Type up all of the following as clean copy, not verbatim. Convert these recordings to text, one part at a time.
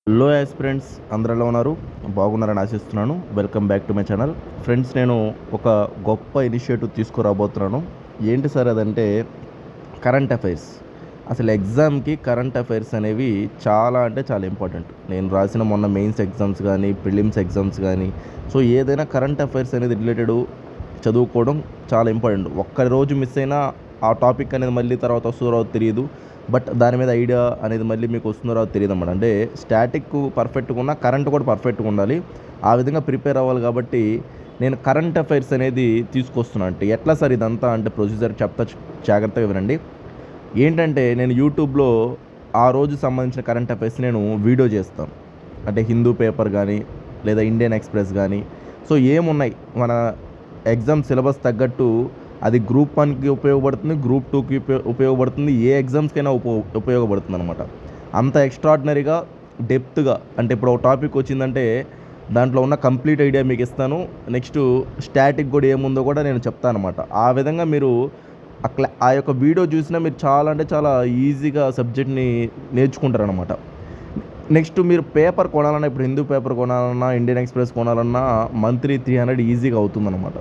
Hello aspirants, అందరూ ఎలా ఉన్నారు? బాగున్నారని ఆశిస్తున్నాను. Welcome back to my channel. Friends, నేను ఒక గొప్ప ఇనిషియేటివ్ తీసుకురాబోతున్నాను. ఏంటి సార్ అదంటే కరెంట్ అఫైర్స్. అసలు ఎగ్జామ్కి కరెంట్ అఫైర్స్ అనేవి చాలా అంటే చాలా ఇంపార్టెంట్. నేను రాసిన మొన్న మెయిన్స్ ఎగ్జామ్స్ కానీ, ప్రిలిమ్స్ ఎగ్జామ్స్ కానీ, సో ఏదైనా కరెంట్ అఫైర్స్ అనేది రిలేటెడ్ చదువుకోవడం చాలా ఇంపార్టెంట్. ఒక్క రోజు మిస్ అయినా ఆ టాపిక్ అనేది మళ్ళీ తర్వాత వస్తుందో రాదో తెలియదు. బట్ దాని మీద ఐడియా అనేది మళ్ళీ మీకు వస్తుందో రాదో తెలియదు అన్నమాట. అంటే స్టాటిక్ పర్ఫెక్ట్గా ఉన్నా కరెంట్ కూడా పర్ఫెక్ట్గా ఉండాలి. ఆ విధంగా ప్రిపేర్ అవ్వాలి. కాబట్టి నేను కరెంట్ అఫైర్స్ అనేది తీసుకొస్తున్నాను. అంటే ఎట్లా సార్ ఇదంతా అంటే ప్రొసీజర్ చెప్తా, జాగ్రత్తగా వినండి. ఏంటంటే నేను యూట్యూబ్లో ఆ రోజు సంబంధించిన కరెంట్ అఫైర్స్ నేను వీడియో చేస్తాను. అంటే హిందూ పేపర్ కానీ లేదా ఇండియన్ ఎక్స్ప్రెస్ కానీ, సో ఏమున్నాయి మన ఎగ్జామ్ సిలబస్ తగ్గట్టు అది గ్రూప్ 1కి ఉపయోగపడుతుంది, గ్రూప్ 2కి ఉపయోగపడుతుంది, ఏ ఎగ్జామ్స్కైనా ఉపయోగపడుతుంది అనమాట. అంత ఎక్స్ట్రాడినరీగా డెప్త్గా, అంటే ఇప్పుడు ఒక టాపిక్ వచ్చిందంటే దాంట్లో ఉన్న కంప్లీట్ ఐడియా మీకు ఇస్తాను. నెక్స్ట్ స్టాటిక్ కూడా ఏముందో కూడా నేను చెప్తాను అనమాట. ఆ విధంగా మీరు ఆ యొక్క వీడియో చూసినా మీరు చాలా అంటే చాలా ఈజీగా సబ్జెక్ట్ని నేర్చుకుంటారనమాట. నెక్స్ట్ మీరు పేపర్ కొనాలన్నా, ఇప్పుడు హిందూ పేపర్ కొనాలన్నా, ఇండియన్ ఎక్స్ప్రెస్ కొనాలన్నా మంత్లీ 300 ఈజీగా అవుతుందన్నమాట.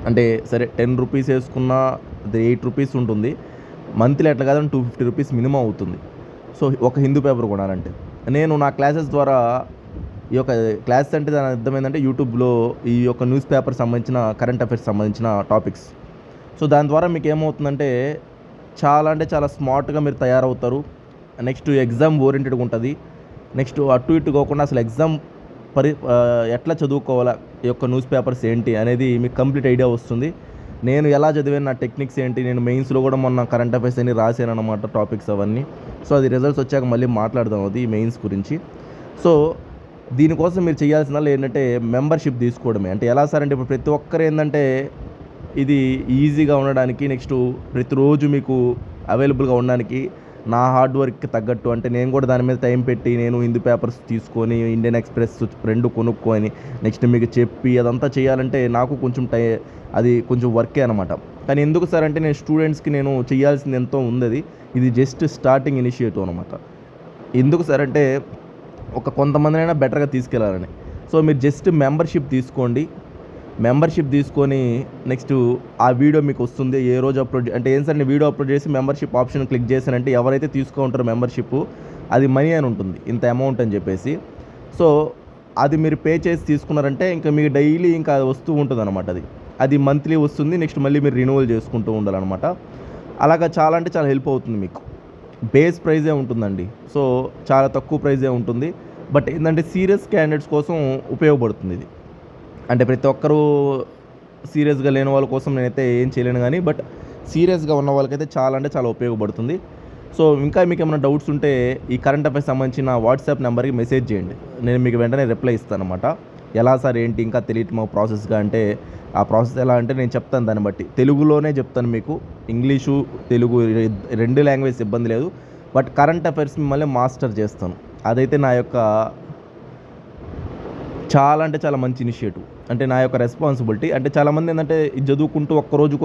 అంటే సరే 10 రూపీస్ వేసుకున్నా అది 8 రూపీస్ ఉంటుంది. మంత్లీ ఎట్లా కాదని 250 రూపీస్ మినిమం అవుతుంది. సో ఒక హిందూ పేపర్ కొనాలంటే నేను నా క్లాసెస్ ద్వారా ఈ యొక్క క్లాసెస్ అంటే దాని అర్థం ఏంటంటే యూట్యూబ్లో ఈ యొక్క న్యూస్ పేపర్ సంబంధించిన కరెంట్ అఫైర్స్ సంబంధించిన టాపిక్స్. సో దాని ద్వారా మీకు ఏమవుతుందంటే చాలా అంటే చాలా స్మార్ట్గా మీరు తయారవుతారు. నెక్స్ట్ ఎగ్జామ్ ఓరియంటెడ్గా ఉంటుంది. నెక్స్ట్ అటు ఇటు కాకుండా అసలు ఎగ్జామ్ ఎట్లా చదువుకోవాలా, ఈ యొక్క న్యూస్ పేపర్స్ ఏంటి అనేది మీకు కంప్లీట్ ఐడియా వస్తుంది. నేను ఎలా చదివాను, నా టెక్నిక్స్ ఏంటి, నేను మెయిన్స్లో కూడా మొన్న కరెంట్ అఫైర్స్ అన్ని రాశాను అనమాట, టాపిక్స్ అవన్నీ. సో అది రిజల్ట్స్ వచ్చాక మళ్ళీ మాట్లాడదాం అది మెయిన్స్ గురించి. సో దీనికోసం మీరు చేయాల్సిన ఏంటంటే మెంబర్షిప్ తీసుకోవడమే. అంటే ఎలా సార్ అంటే ఇప్పుడు ప్రతి ఒక్కరు ఏంటంటే ఇది ఈజీగా ఉండడానికి, నెక్స్ట్ ప్రతిరోజు మీకు అవైలబుల్గా ఉండడానికి నా హార్డ్ వర్క్కి తగ్గట్టు, అంటే నేను కూడా దాని మీద టైం పెట్టి నేను హిందూ పేపర్స్ తీసుకొని ఇండియన్ ఎక్స్ప్రెస్ 2 కొనుక్కొని నెక్స్ట్ మీకు చెప్పి అదంతా చేయాలంటే నాకు కొంచెం అది కొంచెం వర్కే అనమాట. కానీ ఎందుకు సార్ అంటే నేను స్టూడెంట్స్కి నేను చేయాల్సింది ఎంతో ఉంది. ఇది జస్ట్ స్టార్టింగ్ ఇనిషియేటివ్ అనమాట. ఎందుకు సార్ అంటే కొంతమందినైనా బెటర్గా తీసుకెళ్లాలని. సో మీరు జస్ట్ మెంబర్షిప్ తీసుకోండి. మెంబర్షిప్ తీసుకొని నెక్స్ట్ ఆ వీడియో మీకు వస్తుంది. ఏ రోజు అప్లోడ్ అంటే ఏం సార్, నేను వీడియో అప్లోడ్ చేసి మెంబర్షిప్ ఆప్షన్ క్లిక్ చేశానంటే ఎవరైతే తీసుకుంటారో మెంబర్షిప్ అది మనీ అని ఉంటుంది, ఇంత అమౌంట్ అని చెప్పేసి. సో అది మీరు పే చేసి తీసుకున్నారంటే ఇంకా మీకు డైలీ ఇంకా అది వస్తూ ఉంటుంది అనమాట. అది మంత్లీ వస్తుంది. నెక్స్ట్ మళ్ళీ మీరు రిన్యూవల్ చేసుకుంటూ ఉండాలన్నమాట. అలాగా చాలా అంటే చాలా హెల్ప్ అవుతుంది మీకు. బేస్ ప్రైజే ఉంటుందండి. సో చాలా తక్కువ ప్రైజే ఉంటుంది. బట్ ఏంటంటే సీరియస్ క్యాండిడేట్స్ కోసం ఉపయోగపడుతుంది ఇది. అంటే ప్రతి ఒక్కరూ సీరియస్గా లేని వాళ్ళ కోసం నేనైతే ఏం చేయలేను కానీ, బట్ సీరియస్గా ఉన్న వాళ్ళకైతే చాలా అంటే చాలా ఉపయోగపడుతుంది. సో ఇంకా మీకు ఏమైనా డౌట్స్ ఉంటే ఈ కరెంట్ అఫైర్స్ సంబంధించిన వాట్సాప్ నెంబర్కి మెసేజ్ చేయండి. నేను మీకు వెంటనే రిప్లై ఇస్తాను అనమాట. ఎలా సార్ ఏంటి ఇంకా తెలియటమో ప్రాసెస్గా అంటే, ఆ ప్రాసెస్ ఎలా అంటే నేను చెప్తాను. దాన్ని బట్టి తెలుగులోనే చెప్తాను మీకు. ఇంగ్లీషు తెలుగు 2 లాంగ్వేజ్ ఇబ్బంది లేదు. బట్ కరెంట్ అఫైర్స్ మిమ్మల్ని మాస్టర్ చేస్తాను. అదైతే నా యొక్క చాలా అంటే చాలా మంచి ఇనిషియేటివ్. అంటే నా యొక్క రెస్పాన్సిబిలిటీ. అంటే చాలామంది ఏంటంటే ఇది చదువుకుంటూ ఒక్కరోజు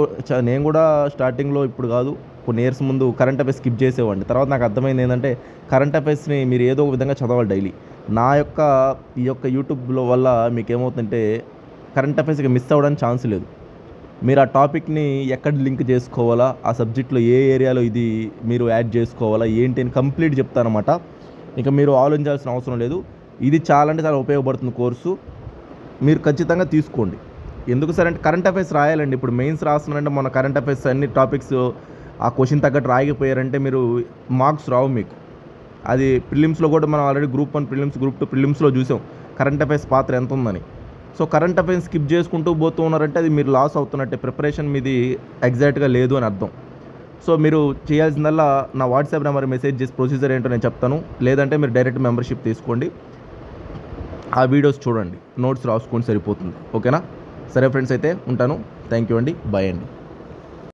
నేను కూడా స్టార్టింగ్లో ఇప్పుడు కాదు, కొన్ని ఇయర్స్ ముందు కరెంట్ అఫైర్స్ స్కిప్ చేసేవాడిని. తర్వాత నాకు అర్థమైంది ఏంటంటే కరెంట్ అఫైర్స్ని మీరు ఏదో ఒక విధంగా చదవాలి డైలీ. ఈ యొక్క యూట్యూబ్లో వల్ల మీకు ఏమవుతుందంటే కరెంట్ అఫైర్స్కి మిస్ అవ్వడానికి ఛాన్స్ లేదు. మీరు ఆ టాపిక్ని ఎక్కడ లింక్ చేసుకోవాలా, ఆ సబ్జెక్ట్లో ఏ ఏరియాలో ఇది మీరు యాడ్ చేసుకోవాలా ఏంటి అని కంప్లీట్ చెప్తానమాట. ఇక మీరు ఆలోచించాల్సిన అవసరం లేదు. ఇది చాలా అంటే చాలా ఉపయోగపడుతుంది కోర్సు. మీరు ఖచ్చితంగా తీసుకోండి. ఎందుకు సార్ అంటే కరెంట్ అఫైర్స్ రాయాలండి. ఇప్పుడు మెయిన్స్ రాస్తున్నారంటే మన కరెంట్ అఫైర్స్ అన్ని టాపిక్స్ ఆ క్వశ్చన్ తగ్గట్టు రాయకపోయారంటే మీరు మార్క్స్ రావు మీకు. అది ప్రిలిమ్స్లో కూడా మనం ఆల్రెడీ గ్రూప్ 1 ప్రిలిమ్స్, గ్రూప్ 2 ప్రిలిమ్స్లో చూసాం కరెంట్ అఫైర్స్ పాత్ర ఎంత ఉందని. సో కరెంట్ అఫైర్స్ స్కిప్ చేసుకుంటూ పోతూ ఉన్నారంటే అది మీరు లాస్ అవుతున్నట్టే, ప్రిపరేషన్ మీది ఎగ్జాక్ట్గా లేదు అని అర్థం. సో మీరు చేయాల్సిందల్లా నా వాట్సాప్ నెంబర్ మెసేజ్ చేసి ప్రొసీజర్ ఏంటో నేను చెప్తాను. లేదంటే మీరు డైరెక్ట్ మెంబర్షిప్ తీసుకోండి, ఆ వీడియోస్ చూడండి, నోట్స్ రాసుకోండి, సరిపోతుంది. ఓకేనా? సరే ఫ్రెండ్స్, అయితే ఉంటాను. థ్యాంక్ యూ అండి. బాయ్ అండి.